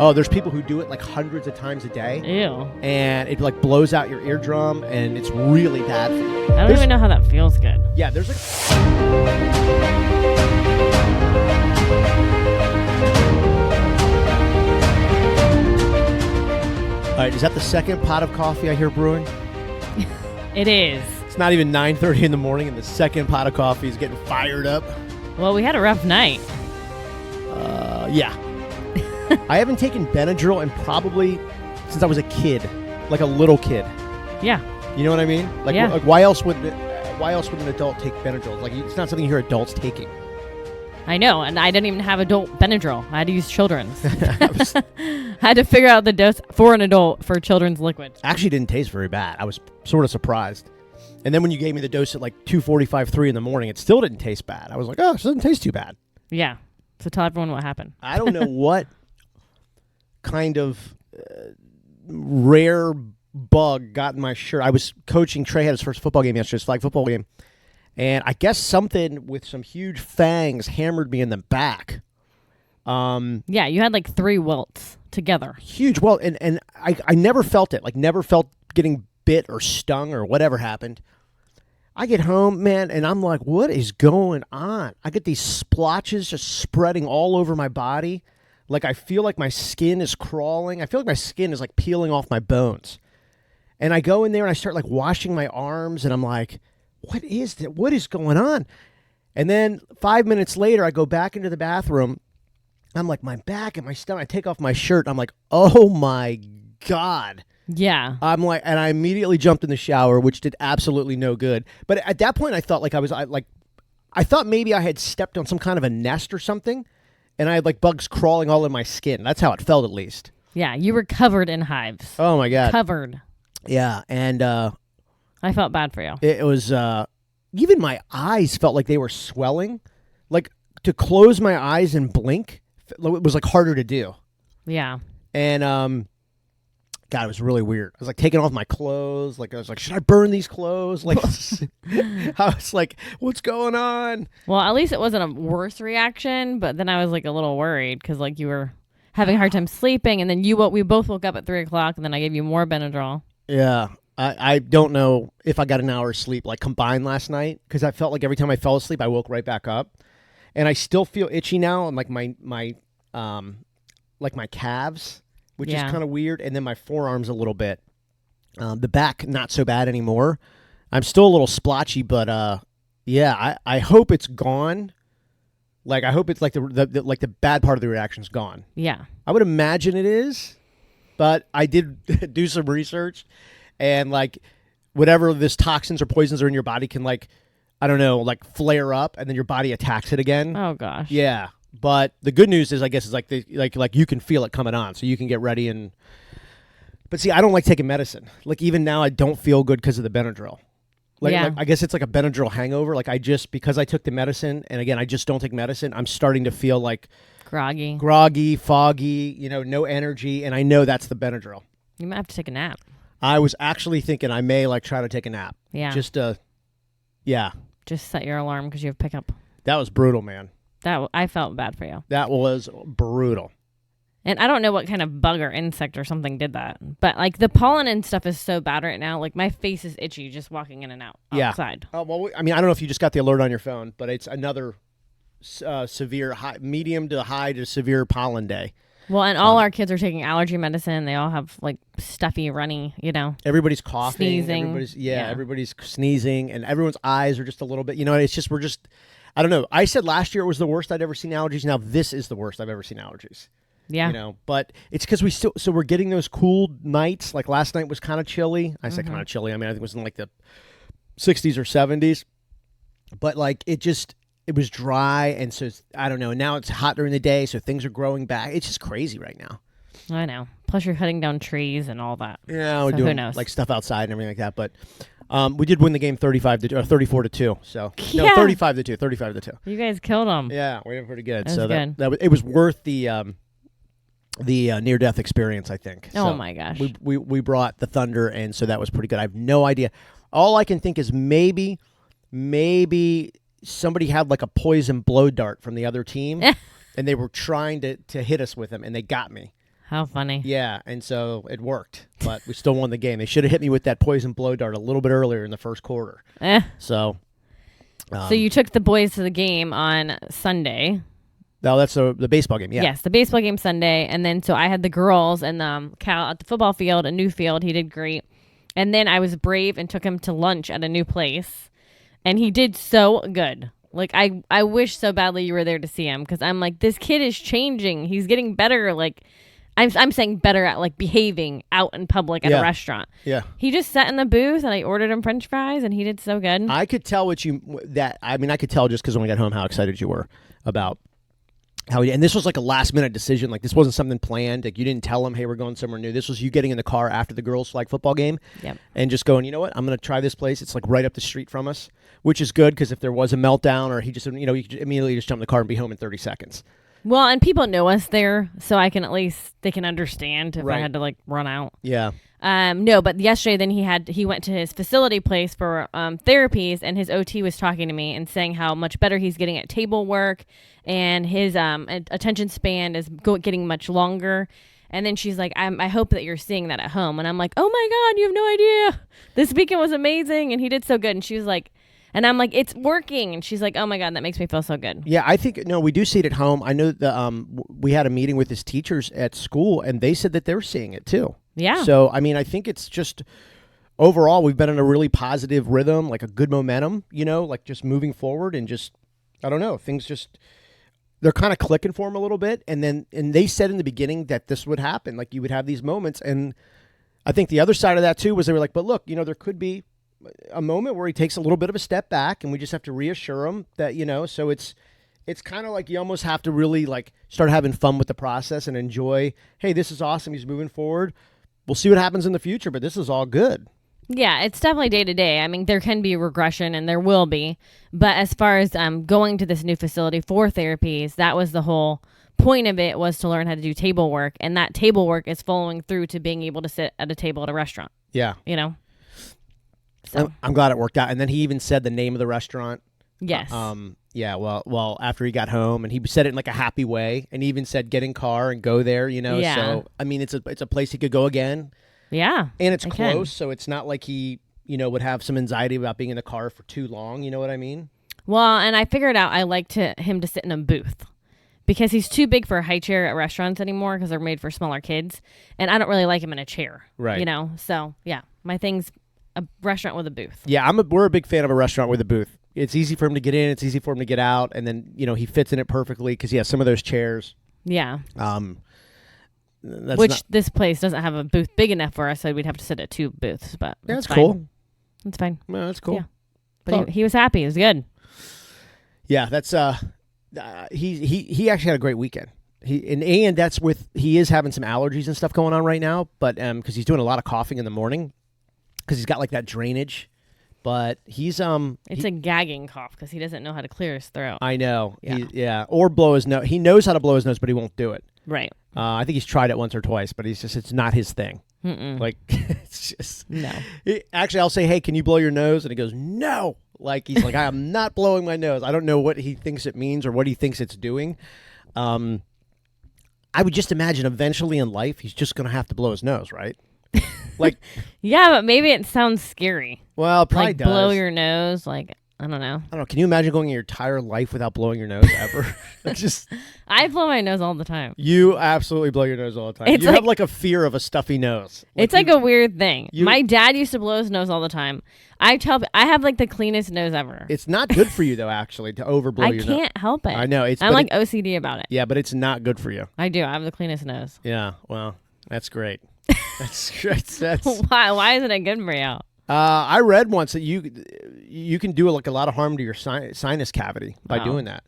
Oh, there's people who do it like hundreds of times a day. Ew. And it like blows out your eardrum, and it's really bad for you. I don't even know how that feels good. Yeah, there's a... All right, is that the second pot of coffee I hear brewing? It is. It's not even 9:30 in the morning, and the second pot of coffee is getting fired up. Well, we had a rough night. Yeah. I haven't taken Benadryl in probably since I was a kid, like a little kid. Yeah. You know what I mean? Like, yeah. Like why else would an adult take Benadryl? Like, it's not something you hear adults taking. I know, and I didn't even have adult Benadryl. I had to use children's. I had to figure out the dose for an adult for children's liquid. Actually didn't taste very bad. I was sort of surprised. And then when you gave me the dose at like 2:45, 3 in the morning, it still didn't taste bad. I was like, oh, it doesn't taste too bad. Yeah. So tell everyone what happened. I don't know what kind of rare bug got in my shirt. I was coaching. Trey had his first football game yesterday, his flag football game. And I guess something with some huge fangs hammered me in the back. Yeah, you had like 3 welts together. Huge welt. And I never felt it. Like, never felt getting bit or stung or whatever happened. I get home, man, and I'm like, what is going on? I get these splotches just spreading all over my body. Like, I feel like my skin is crawling. I feel like my skin is like peeling off my bones. And I go in there and I start like washing my arms, and I'm like, what is that? What is going on? And then 5 minutes later, I go back into the bathroom. I'm like, my back and my stomach. I take off my shirt. I'm like, oh my God. Yeah. I'm like, and I immediately jumped in the shower, which did absolutely no good. But at that point, I thought like I thought maybe I had stepped on some kind of a nest or something, and I had like bugs crawling all in my skin. That's how it felt, at least. Yeah, you were covered in hives. Oh my God. Covered. Yeah, and I felt bad for you. it was even my eyes felt like they were swelling. Like, to close my eyes and blink, it was like harder to do. Yeah. And God, it was really weird. I was like taking off my clothes. Like, I was like, should I burn these clothes? Like, I was like, what's going on? Well, at least it wasn't a worse reaction, but then I was like a little worried because like you were having a hard time sleeping, and then we both woke up at 3:00, and then I gave you more Benadryl. Yeah. I don't know if I got an hour's sleep like combined last night, because I felt like every time I fell asleep, I woke right back up, and I still feel itchy now, and like my calves. Which is kind of weird, and then my forearms a little bit. The back, not so bad anymore. I'm still a little splotchy, but yeah, I hope it's gone. Like, I hope it's like the bad part of the reaction's gone. Yeah. I would imagine it is, but I did do some research, and like whatever this toxins or poisons are in your body can, like, I don't know, like flare up, and then your body attacks it again. Oh gosh. Yeah. But the good news is, I guess, is like you can feel it coming on, so you can get ready. But see, I don't like taking medicine. Like, even now, I don't feel good because of the Benadryl. Like, I guess it's like a Benadryl hangover. Like, because I took the medicine, and again, I just don't take medicine, I'm starting to feel like groggy, foggy, no energy, and I know that's the Benadryl. You might have to take a nap. I was actually thinking I may like try to take a nap. Yeah. Just set your alarm because you have pickup. That was brutal, man. I felt bad for you. That was brutal. And I don't know what kind of bug or insect or something did that. But like the pollen and stuff is so bad right now. Like, my face is itchy just walking in and out outside. Oh, well, I mean, I don't know if you just got the alert on your phone, but it's another severe, medium to high to severe pollen day. Well, and all our kids are taking allergy medicine. They all have like stuffy, runny, Everybody's coughing. Sneezing. Everybody's sneezing, and everyone's eyes are just a little bit, it's just, I don't know. I said last year it was the worst I'd ever seen allergies. Now this is the worst I've ever seen allergies. Yeah. But it's because we're getting those cool nights. Like, last night was kind of chilly. I said kind of chilly. I mean, I think it was in like the 60s or 70s. But like, it was dry. And so I don't know. Now it's hot during the day. So things are growing back. It's just crazy right now. I know. Plus you're cutting down trees and all that. Yeah. We're doing like stuff outside and everything like that. But we did win the game 34-2. So no, 35-2. You guys killed them. Yeah, we did pretty good. Good. It was worth the near-death experience, I think. Oh my gosh. We brought the Thunder, and so that was pretty good. I have no idea. All I can think is maybe somebody had like a poison blow dart from the other team, and they were trying to hit us with them, and they got me. How funny. Yeah, and so it worked, but we still won the game. They should have hit me with that poison blow dart a little bit earlier in the first quarter. So you took the boys to the game on Sunday. No, that's the baseball game. Yeah. Yes, the baseball game Sunday, and then so I had the girls and Cal at the football field, a new field. He did great, and then I was brave and took him to lunch at a new place, and he did so good. Like I wish so badly you were there to see him because I'm like, this kid is changing. He's getting better. Like I'm saying better at like behaving out in public at a restaurant. Yeah. He just sat in the booth and I ordered him French fries and he did so good. I could tell I could tell just because when we got home how excited you were about. And this was like a last minute decision. Like this wasn't something planned. Like you didn't tell him, hey, we're going somewhere new. This was you getting in the car after the girls' flag football game, and just going, you know what, I'm going to try this place. It's like right up the street from us, which is good because if there was a meltdown or he just, you could immediately just jump in the car and be home in 30 seconds. Well, and people know us there, so I can they can understand if I had to like run out. Yeah. No, but yesterday then he went to his facility place for therapies, and his OT was talking to me and saying how much better he's getting at table work, and his attention span is getting much longer. And then she's like, I hope that you're seeing that at home. And I'm like, oh my God, you have no idea. This weekend was amazing, and he did so good. And she was like, and I'm like, it's working. And she's like, oh my God, that makes me feel so good. Yeah, I think, no, we do see it at home. I know we had a meeting with his teachers at school, and they said that they're seeing it too. Yeah. So, I mean, I think it's just overall, we've been in a really positive rhythm, like a good momentum, like just moving forward and just, I don't know, things just, they're kind of clicking for him a little bit. And they said in the beginning that this would happen, like you would have these moments. And I think the other side of that too was they were like, but look, there could be a moment where he takes a little bit of a step back and we just have to reassure him that, so it's kind of like you almost have to really like start having fun with the process and enjoy, hey, this is awesome. He's moving forward. We'll see what happens in the future, but this is all good. Yeah, it's definitely day to day. I mean, there can be regression and there will be. But as far as going to this new facility for therapies, that was the whole point of it, was to learn how to do table work. And that table work is following through to being able to sit at a table at a restaurant. Yeah. So. I'm glad it worked out. And then he even said the name of the restaurant. Yes. Yeah. Well, after he got home, and he said it in like a happy way, and he even said get in car and go there. Yeah. So I mean, it's a place he could go again. Yeah. And it's close, so it's not like he would have some anxiety about being in the car for too long. You know what I mean? Well, and I figured out I like him to sit in a booth because he's too big for a high chair at restaurants anymore because they're made for smaller kids, and I don't really like him in a chair. Right. So yeah, my thing's a restaurant with a booth. Yeah, we're a big fan of a restaurant with a booth. It's easy for him to get in. It's easy for him to get out. And then, he fits in it perfectly because he has some of those chairs. Yeah. This place doesn't have a booth big enough for us, so we'd have to sit at two booths. But that's cool. That's fine. No, that's cool. Yeah. But he was happy. It was good. Yeah, that's he actually had a great weekend. And that's he is having some allergies and stuff going on right now, but because he's doing a lot of coughing in the morning because he's got like that drainage. But he's it's a gagging cough because he doesn't know how to clear his throat. I know. Yeah. Or blow his nose. He knows how to blow his nose, but he won't do it. Right. I think he's tried it once or twice, but it's not his thing. Mm-mm. Like it's just no. Actually, I'll say, hey, can you blow your nose? And he goes, no. Like he's like, I am not blowing my nose. I don't know what he thinks it means or what he thinks it's doing. I would just imagine eventually in life he's just going to have to blow his nose, right? Like, yeah, but maybe it sounds scary. Well, it probably like does. Blow your nose, like I don't know. Can you imagine going your entire life without blowing your nose ever? I blow my nose all the time. You absolutely blow your nose all the time. You have like a fear of a stuffy nose. It's like a weird thing. My dad used to blow his nose all the time. I have like the cleanest nose ever. It's not good for you though, actually, to overblow your nose. I can't help it. I know. I'm like OCD about it. Yeah, but it's not good for you. I do. I have the cleanest nose. Yeah. Well, that's great. That's great. Why isn't it good for you? I read once that you can do like a lot of harm to your sinus cavity by doing that.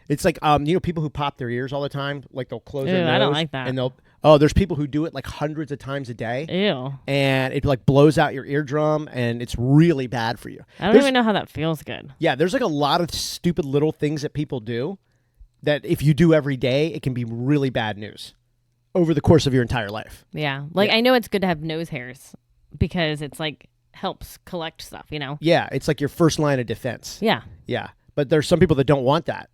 It's like people who pop their ears all the time, like they'll close their nose. I don't like that. And there's people who do it like hundreds of times a day. Ew. And it like blows out your eardrum, and it's really bad for you. I don't even know how that feels good. Yeah, there's like a lot of stupid little things that people do that if you do every day, it can be really bad news over the course of your entire life. Yeah. I know it's good to have nose hairs because it's like helps collect stuff, Yeah, it's like your first line of defense. Yeah. Yeah. But there's some people that don't want that.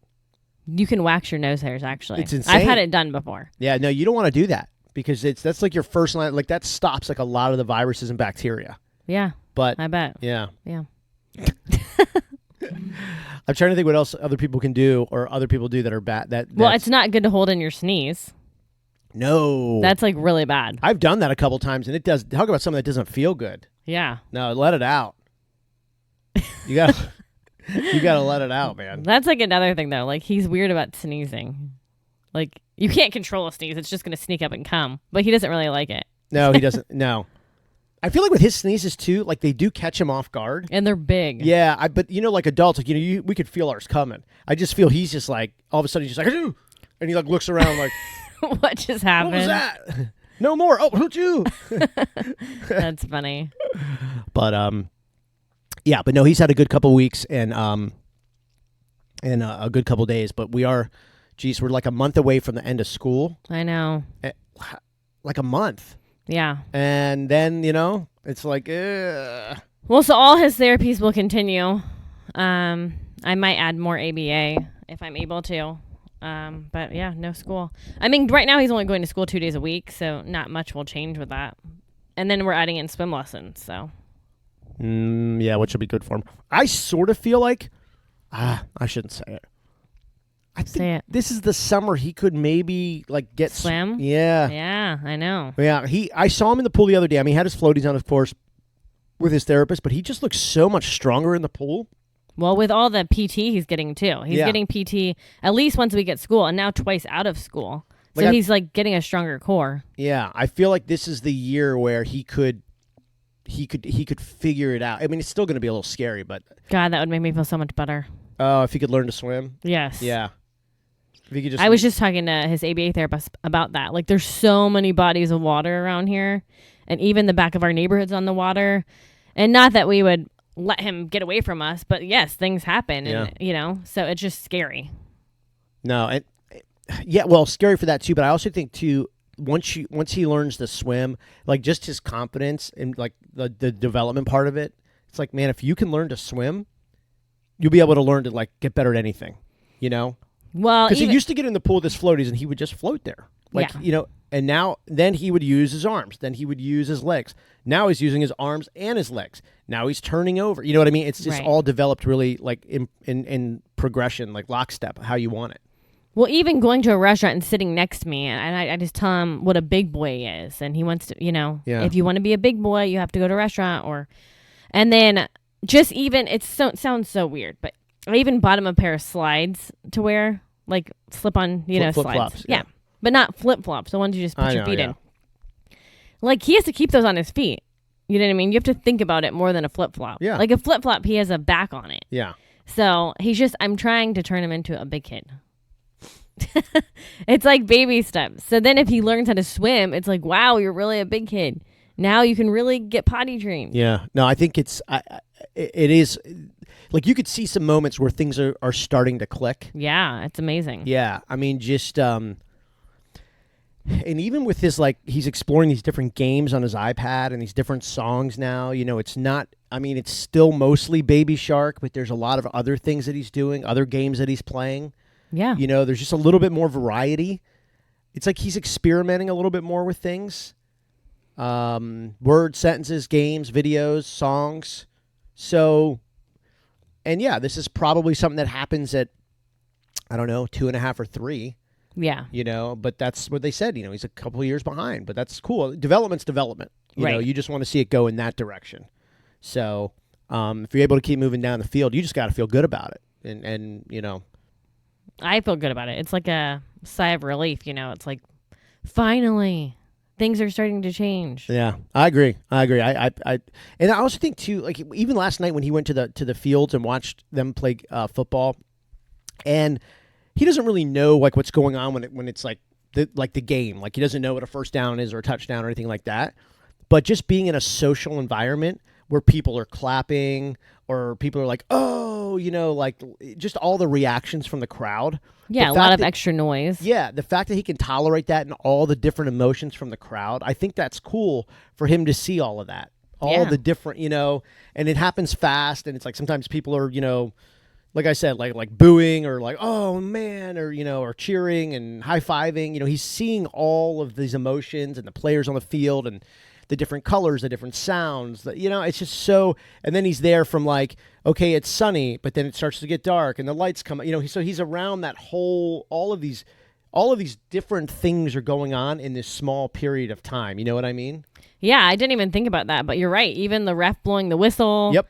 You can wax your nose hairs, actually. It's insane. I've had it done before. Yeah, no, you don't want to do that because that's like your first line. Like that stops like a lot of the viruses and bacteria. Yeah. But I bet. yeah. Yeah. I'm trying to think what else other people can do or other people do that are bad. Well, it's not good to hold in your sneeze. No. That's like really bad. I've done that a couple times, and it does. Talk about something that doesn't feel good. Yeah. No, let it out. You gotta, you gotta let it out, man. That's like another thing though. Like he's weird about sneezing. Like you can't control a sneeze; it's just gonna sneak up and come. But he doesn't really like it. No, he doesn't. No. I feel like with his sneezes too, like they do catch him off guard. And they're big. Yeah, but like adults, like we could feel ours coming. I just feel he's just like all of a sudden he's just like, "Achoo!" And he like looks around like, what just happened? What was that? No more. Oh, you? That's funny. But yeah, but no, he's had a good couple weeks and a good couple days. But we're like a month away from the end of school. I know. Like a month. Yeah. And then, it's like, ugh. Well, so all his therapies will continue. I might add more ABA if I'm able to. But yeah, no school. I mean, right now he's only going to school 2 days a week, so not much will change with that. And then we're adding in swim lessons, so. Yeah, which will be good for him. I sort of feel like, I shouldn't say it. I think this is the summer he could maybe like get swim. Yeah. Yeah, I know. Yeah, I saw him in the pool the other day. I mean, he had his floaties on, of course, with his therapist, but he just looks so much stronger in the pool. Well, with all the PT he's getting too. He's getting PT at least once a week at school and now twice out of school. So he's like getting a stronger core. Yeah, I feel like this is the year where he could figure it out. I mean, it's still going to be a little scary, but God, that would make me feel so much better. Oh, if he could learn to swim? Yes. Yeah. If he could just I was just talking to his ABA therapist about that. Like there's so many bodies of water around here, and even the back of our neighborhood's on the water. And not that we would let him get away from us, but yes, things happen, and so it's just scary. No, yeah, well, scary for that too. But I also think too, once he learns to swim, like just his confidence and like the development part of it, it's like, man, if you can learn to swim, you'll be able to learn to like get better at anything, Well, because he used to get in the pool with his floaties and he would just float there, like and then he would use his arms, then he would use his legs. Now he's using his arms and his legs. Now he's turning over. You know what I mean? It's just all developed really like in progression, like lockstep, how you want it. Well, even going to a restaurant and sitting next to me, and I just tell him what a big boy is, and he wants to, if you want to be a big boy, you have to go to a restaurant, and then just even it sounds so weird, but I even bought him a pair of slides to wear, like slip-on, slides. Flip-flops, yeah. But not flip-flops, the ones you just put your feet in. Like, he has to keep those on his feet. You know what I mean? You have to think about it more than a flip-flop. Yeah. Like a flip-flop, he has a back on it. Yeah. So I'm trying to turn him into a big kid. It's like baby steps. So then if he learns how to swim, it's like, wow, you're really a big kid. Now you can really get potty trained. Yeah. No, I think it is, like you could see some moments where things are starting to click. Yeah, it's amazing. Yeah. I mean, just, and even with his, like, he's exploring these different games on his iPad and these different songs now, it's not, I mean, it's still mostly Baby Shark, but there's a lot of other things that he's doing, other games that he's playing. Yeah. There's just a little bit more variety. It's like he's experimenting a little bit more with things. Words, sentences, games, videos, songs. So, and yeah, this is probably something that happens at, I don't know, 2.5 or 3. Yeah. But that's what they said. He's a couple of years behind, but that's cool. Development's development. You just want to see it go in that direction. So, if you're able to keep moving down the field, you just got to feel good about it. And I feel good about it. It's like a sigh of relief, It's like, finally, things are starting to change. Yeah, I agree. I and I also think too, like even last night when he went to the fields and watched them play football, and he doesn't really know like what's going on when it's like the game. Like he doesn't know what a first down is or a touchdown or anything like that. But just being in a social environment where people are clapping or people are like, oh, like just all the reactions from the crowd. Yeah, a lot of extra noise. Yeah, the fact that he can tolerate that and all the different emotions from the crowd, I think that's cool for him to see all of that. All the different, and it happens fast, and it's like sometimes people are, like I said, like booing or like, oh man, or or cheering and high fiving. He's seeing all of these emotions and the players on the field and the different colors, the different sounds. It's just so. And then he's there from like, okay, it's sunny, but then it starts to get dark and the lights come. So he's around that whole. All of these different things are going on in this small period of time. You know what I mean? Yeah, I didn't even think about that, but you're right. Even the ref blowing the whistle. Yep.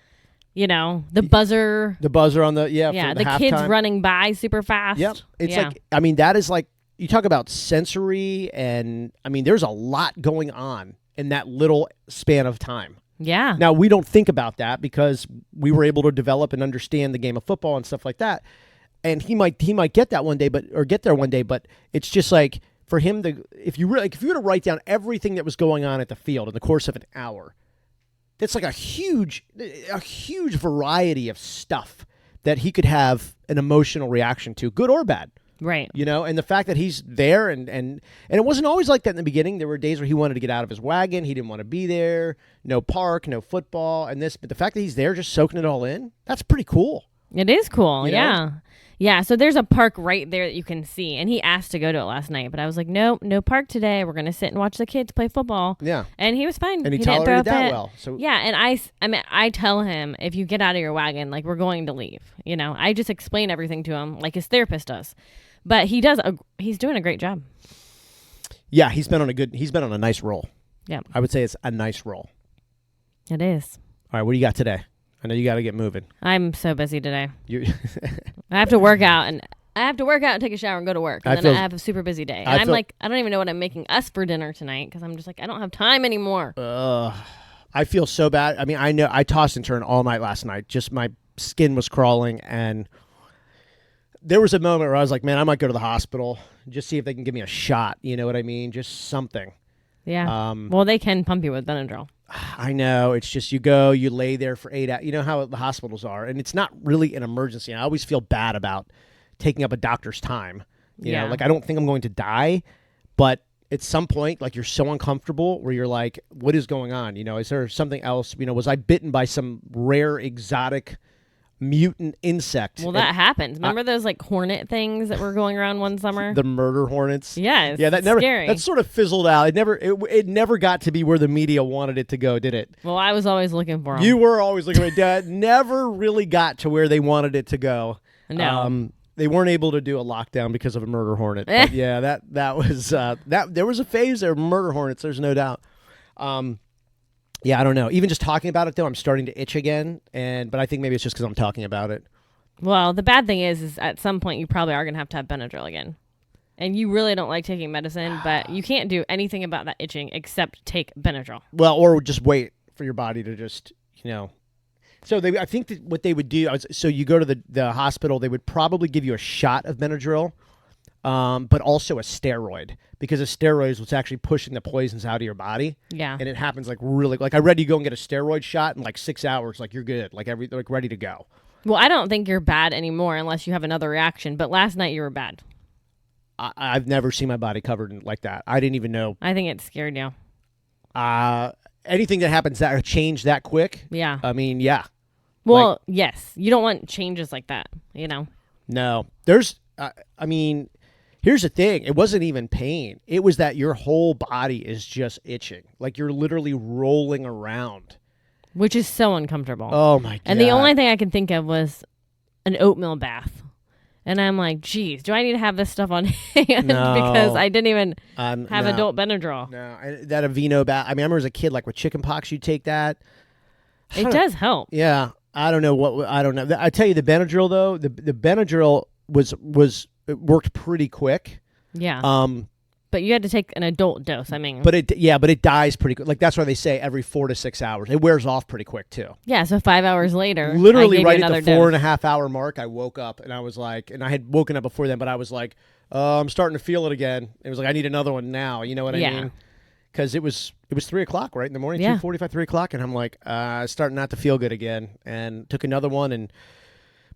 The buzzer. The buzzer on the for the kids halftime. running by super fast. Yep. It's like, I mean, that is like, you talk about sensory, and I mean, there's a lot going on in that little span of time. Yeah. Now, we don't think about that because we were able to develop and understand the game of football and stuff like that. And he might get that one day, get there one day, but it's just like for him if you were to write down everything that was going on at the field in the course of an hour, that's like a huge variety of stuff that he could have an emotional reaction to, good or bad. Right. And the fact that he's there and it wasn't always like that in the beginning. There were days where he wanted to get out of his wagon. He didn't want to be there. No park, no football, but the fact that he's there just soaking it all in, that's pretty cool. It is cool. You know? Yeah. Yeah, so there's a park right there that you can see, and he asked to go to it last night, but I was like, no park today. We're gonna sit and watch the kids play football. Yeah, and he was fine. And he didn't throw tolerated a that fit. well. So yeah, and I tell him, if you get out of your wagon, like, we're going to leave. I just explain everything to him like his therapist does, but he's doing a great job. Yeah, he's been on a nice roll. Yeah, I would say it's a nice roll. It is. All right, what do you got today? I know you got to get moving. I'm so busy today. You. I have to work out and take a shower and go to work. And then I have a super busy day. And I'm like, I don't even know what I'm making us for dinner tonight because I'm just like, I don't have time anymore. I feel so bad. I mean, I know I tossed and turned all night last night. Just my skin was crawling. And there was a moment where I was like, man, I might go to the hospital. Just see if they can give me a shot. You know what I mean? Just something. Yeah. Well, they can pump you with Benadryl. I know. It's just you go, you lay there for 8 hours. You know how the hospitals are. And it's not really an emergency. I always feel bad about taking up a doctor's time. You know, like, I don't think I'm going to die, but at some point, like, you're so uncomfortable where you're like, what is going on? Is there something else? Was I bitten by some rare, exotic, mutant insect? Well, that happens. Remember those like hornet things that were going around one summer? The murder hornets. Yes. Yeah, scary. That sort of fizzled out. It never got to be where the media wanted it to go, did it? Well, I was always looking for them. You were always looking for it. That never really got to where they wanted it to go. No. They weren't able to do a lockdown because of a murder hornet. But yeah, that was that. There was a phase there, murder hornets. There's no doubt. Yeah, I don't know. Even just talking about it, though, I'm starting to itch again. But I think maybe it's just because I'm talking about it. Well, the bad thing is at some point you probably are going to have Benadryl again. And you really don't like taking medicine, but you can't do anything about that itching except take Benadryl. Well, or just wait for your body to just, So I think that what they would do, so you go to the hospital, they would probably give you a shot of Benadryl, but also a steroid, because a steroid is what's actually pushing the poisons out of your body. Yeah. And it happens like I read you go and get a steroid shot in like 6 hours, like you're good, like ready to go. Well, I don't think you're bad anymore unless you have another reaction, but last night you were bad. I've never seen my body covered like that. I didn't even know. I think it scared you. Anything that happens that change that quick. Yeah. I mean, yeah. Well, yes. You don't want changes like that, No. There's, here's the thing. It wasn't even pain. It was that your whole body is just itching. Like you're literally rolling around. Which is so uncomfortable. Oh, my God. And the only thing I could think of was an oatmeal bath. And I'm like, geez, do I need to have this stuff on hand? No. Because I didn't even have no. adult Benadryl. No, that Aveeno bath. I remember as a kid, like with chicken pox, you take that. It does help. Yeah. I don't know. I tell you, the Benadryl, though, the Benadryl it worked pretty quick. Yeah. But you had to take an adult dose. But it dies pretty quick. Like that's why they say every 4 to 6 hours. It wears off pretty quick too. Yeah, so 5 hours later, literally right at the dose. 4.5 hour mark, I woke up and I was like, and I had woken up before then, but I was like, I'm starting to feel it again. It was like I need another one now. You know what I mean? Because it was 3 o'clock right in the morning, 2:45, 3 o'clock, and I'm like, starting not to feel good again, and took another one, and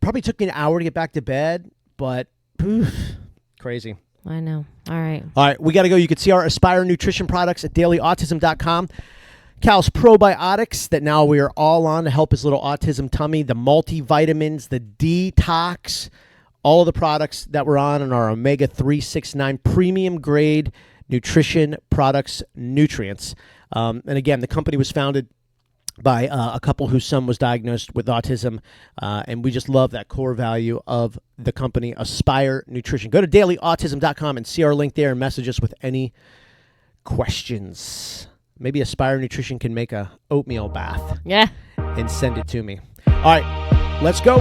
probably took me an hour to get back to bed, but crazy. I know. All right. We got to go. You can see our Aspire nutrition products at dailyautism.com. Cal's probiotics that now we are all on to help his little autism tummy, the multivitamins, the detox, all of the products that we're on our omega 369 premium grade nutrition products, nutrients. And again, the company was founded by a couple whose son was diagnosed with autism, and we just love that core value of the company, Aspire Nutrition. Go to dailyautism.com and see our link there and message us with any questions. Maybe Aspire Nutrition can make a oatmeal bath Yeah. and send it to me. All right, let's go.